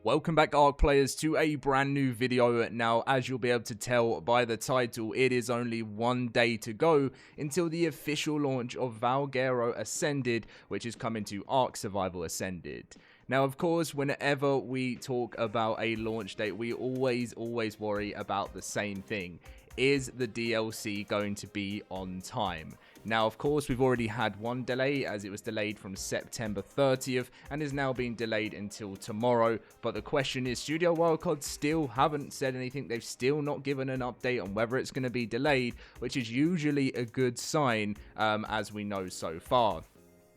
Welcome back, ARK players, to a brand new video. Now, as you'll be able to tell by the title, it is only one day to go until the official launch of Valguero Ascended, which is coming to ARK Ascended. Now, of course, whenever we talk about a launch date, we always worry about the same thing. Is the DLC going to be on time? Now, of course, we've already had one delay, as it was delayed from September 30th and is now being delayed until tomorrow. But the question is, Studio Wildcard still haven't said anything. They've still not given an update on whether it's going to be delayed, which is usually a good sign, as we know so far.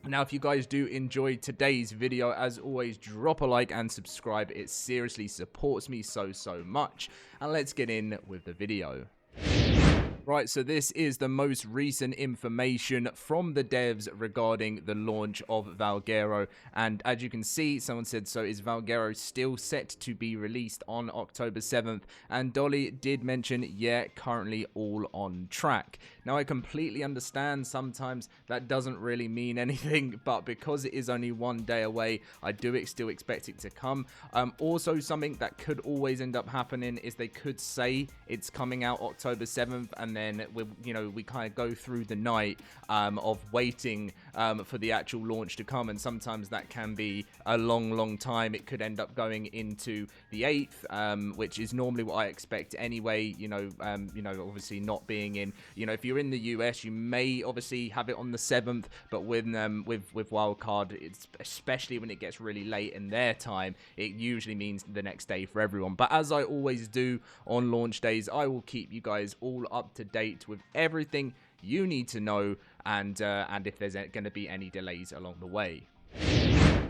Now, if you guys do enjoy today's video, as always, drop a like and subscribe. It seriously supports me so much. And let's get in with the video. Right, so this is the most recent information from the devs regarding the launch of Valguero, and as you can see, someone said, so is Valguero still set to be released on October 7th? And Dolly did mention, yeah, currently all on track. Now, I completely understand sometimes that doesn't really mean anything, but because it is only one day away, I do still expect it to come. Also, something that could always end up happening is they could say it's coming out October 7th, and then we kind of go through the night of waiting for the actual launch to come, and sometimes that can be a long time. It could end up going into the 8th, which is normally what I expect anyway. Obviously not being in, if you're in the US, you may obviously have it on the 7th, but with Wildcard, it's especially when it gets really late in their time, it usually means the next day for everyone. But as I always do on launch days, I will keep you guys all up to date with everything you need to know, and if there's going to be any delays along the way.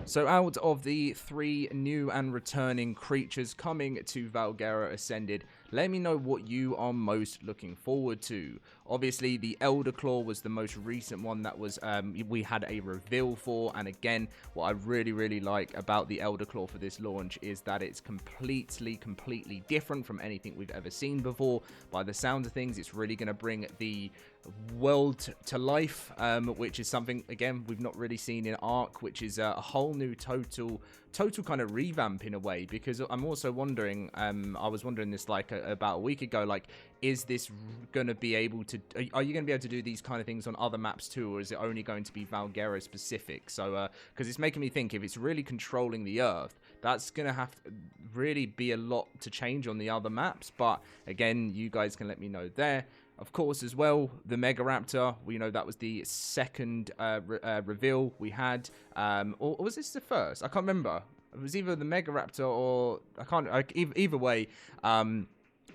So out of the 3 new and returning creatures coming to Valguero Ascended, let me know what you are most looking forward to. Obviously, the Elder Claw was the most recent one that was we had a reveal for, and again, what I really like about the Elder Claw for this launch is that it's completely different from anything we've ever seen before. By the sound of things, it's really going to bring the world to life, which is something, again, we've not really seen in ARK, which is a whole new total kind of revamp in a way. Because I'm also wondering, I was wondering this like about a week ago, like, is this going to be able to, are you going to be able to do these kind of things on other maps too, or is it only going to be Valguero specific? So because it's making me think, if it's really controlling the Earth, that's going to have to really be a lot to change on the other maps. But again, you guys can let me know there. Of course, as well, the Mega Raptor, we know that was the second reveal we had. Or was this the first? I can't remember. It was either the Mega Raptor or either way.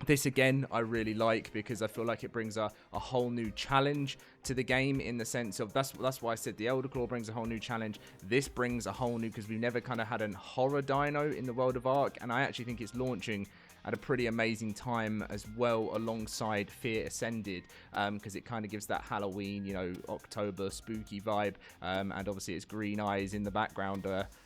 This again I really like, because I feel like it brings a whole new challenge to the game, in the sense of, that's why I said the Elder Claw brings a whole new challenge. This brings a whole new, because we've never kind of had a horror dino in the world of ARK, and I actually think it's launching at a pretty amazing time as well, alongside Fear Ascended, because it kind of gives that Halloween, October spooky vibe, and obviously it's green eyes in the background,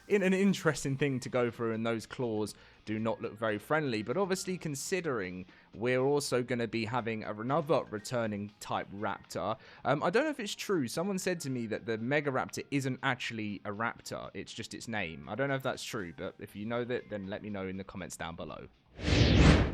in an interesting thing to go through, and those claws do not look very friendly. But obviously, considering we're also going to be having another returning type raptor, I don't know if it's true. Someone said to me that the Mega Raptor isn't actually a raptor, it's just its name. I don't know if that's true, but if you know that, then let me know in the comments down below.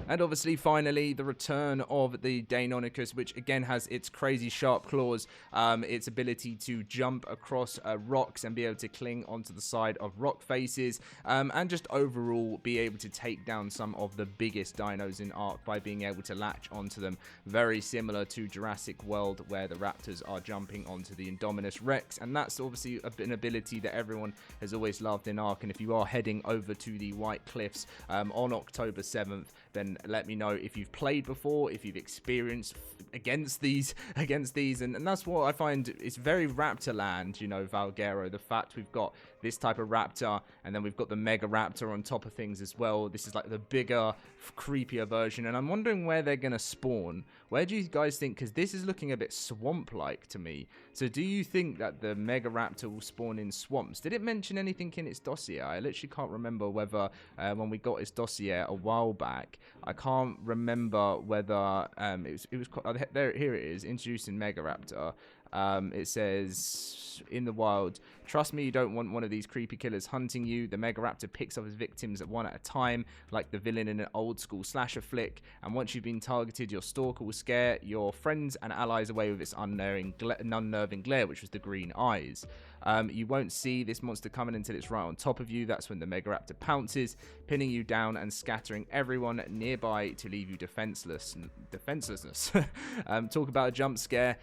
And obviously, finally, the return of the Deinonychus, which again has its crazy sharp claws, its ability to jump across rocks and be able to cling onto the side of rock faces, and just overall be able to take down some of the biggest dinos in ARK by being able to latch onto them. Very similar to Jurassic World, where the raptors are jumping onto the Indominus Rex, and that's obviously an ability that everyone has always loved in ARK. And if you are heading over to the White Cliffs on October 7th, then let me know if you've played before, if you've experienced against these, and that's what I find is very Raptor land, Valguero. The fact we've got this type of raptor, and then we've got the Mega Raptor on top of things as well. This is like the bigger, creepier version, and I'm wondering where they're gonna spawn. Where do you guys think? Because this is looking a bit swamp-like to me. So do you think that the Mega Raptor will spawn in swamps? Did it mention anything in its dossier? I literally can't remember whether when we got its dossier a while back, I can't remember whether it was here it is, introducing Mega Raptor. It says, in the wild, trust me, you don't want one of these creepy killers hunting you. The Megaraptor picks up his victims one at a time, like the villain in an old school slasher flick. And once you've been targeted, your stalker will scare your friends and allies away with its unnerving glare, which was the green eyes. You won't see this monster coming until it's right on top of you. That's when the Megaraptor pounces, pinning you down and scattering everyone nearby to leave you defenselessness. Talk about a jump scare.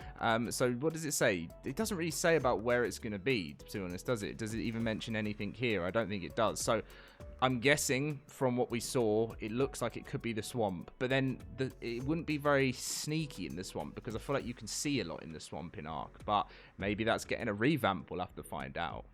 So what does it say? It doesn't really say about where it's going to be, to be honest, does it? Does it even mention anything here? I don't think it does. So I'm guessing from what we saw, it looks like it could be the swamp. But then it wouldn't be very sneaky in the swamp, because I feel like you can see a lot in the swamp in ARK. But maybe that's getting a revamp. We'll have to find out.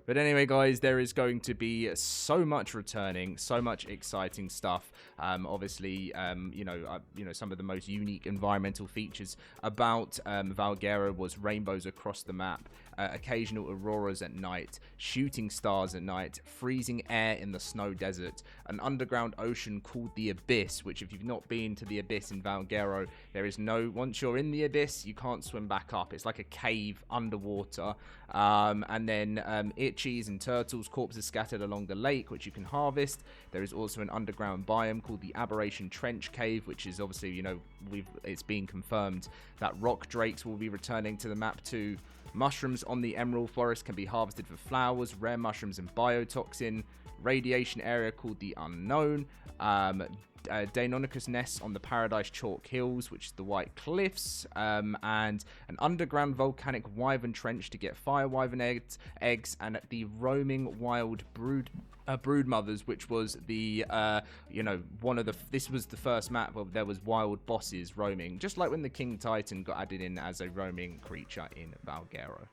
But anyway, guys, there is going to be so much returning, so much exciting stuff. Obviously, some of the most unique environmental features about Valguero was rainbows across the map, occasional auroras at night, shooting stars at night, freezing air in the snow desert, an underground ocean called the Abyss, which if you've not been to the Abyss in Valguero, there is no, once you're in the Abyss, you can't swim back up. It's like a cave underwater. And then itchies and turtles, corpses scattered along the lake, which you can harvest. There is also an underground biome called the Aberration Trench Cave, which is obviously, it's been confirmed that rock drakes will be returning to the map too. Mushrooms on the Emerald Forest can be harvested for flowers, rare mushrooms and biotoxin. Radiation area called the Unknown. Deinonychus nests on the Paradise Chalk Hills, which is the White Cliffs, and an underground volcanic wyvern trench to get fire wyvern eggs, and the roaming wild brood mothers, which was the this was the first map where there was wild bosses roaming, just like when the King Titan got added in as a roaming creature in Valguero.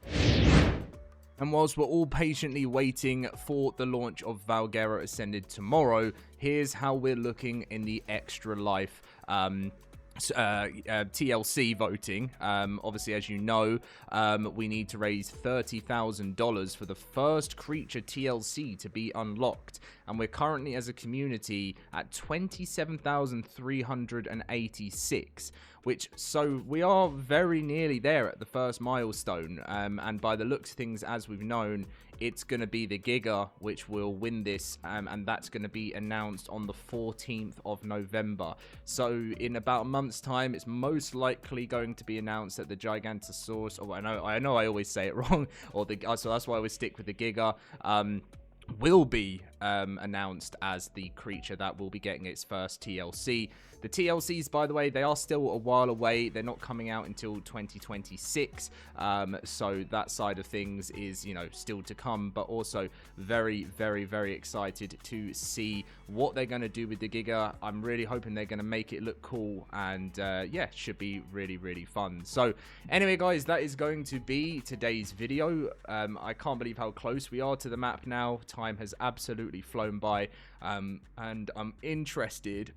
And whilst we're all patiently waiting for the launch of Valguero Ascended tomorrow, here's how we're looking in the Extra Life TLC voting. Obviously, as you know, we need to raise $30,000 for the first creature TLC to be unlocked, and we're currently as a community at 27,386, so we are very nearly there at the first milestone, and by the looks of things, as we've known, it's going to be the Giga which will win this, and that's going to be announced on the 14th of November. So in about a month's time, it's most likely going to be announced that the Gigantosaurus, I know I always say it wrong, so that's why I always stick with the Giga, will be announced as the creature that will be getting its first TLC. The TLCs, by the way, they are still a while away. They're not coming out until 2026. So that side of things is, still to come, but also very, very, very excited to see what they're going to do with the Giga. I'm really hoping they're going to make it look cool, and should be really, really fun. So anyway, guys, that is going to be today's video. I can't believe how close we are to the map now. Time has absolutely flown by, and I'm interested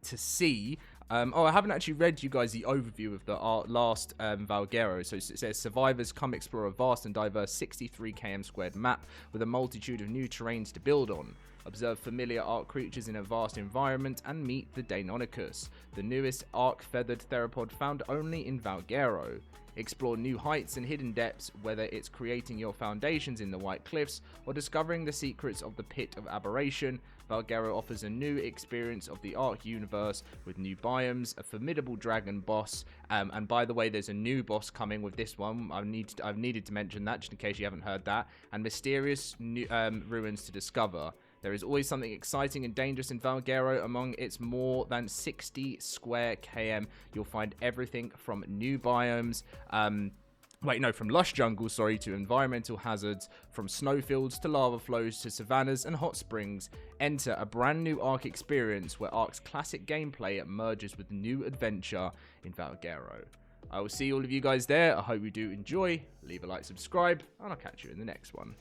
to see. I haven't actually read you guys the overview of the last Valguero. So it says, survivors come explore a vast and diverse 63 km squared map with a multitude of new terrains to build on. Observe familiar ARK creatures in a vast environment and meet the Deinonychus, the newest ARK feathered theropod found only in Valguero. Explore new heights and hidden depths, whether it's creating your foundations in the White Cliffs or discovering the secrets of the Pit of Aberration. Valguero offers a new experience of the ARK universe with new biomes, a formidable dragon boss, and by the way, there's a new boss coming with this one. I've needed to mention that just in case you haven't heard that, and mysterious new, ruins to discover. There is always something exciting and dangerous in Valguero. Among its more than 60 square km, you'll find everything from new biomes, from lush jungles, to environmental hazards, from snowfields to lava flows to savannas and hot springs. Enter a brand new ARK experience where ARK's classic gameplay merges with new adventure in Valguero. I will see all of you guys there. I hope you do enjoy. Leave a like, subscribe, and I'll catch you in the next one.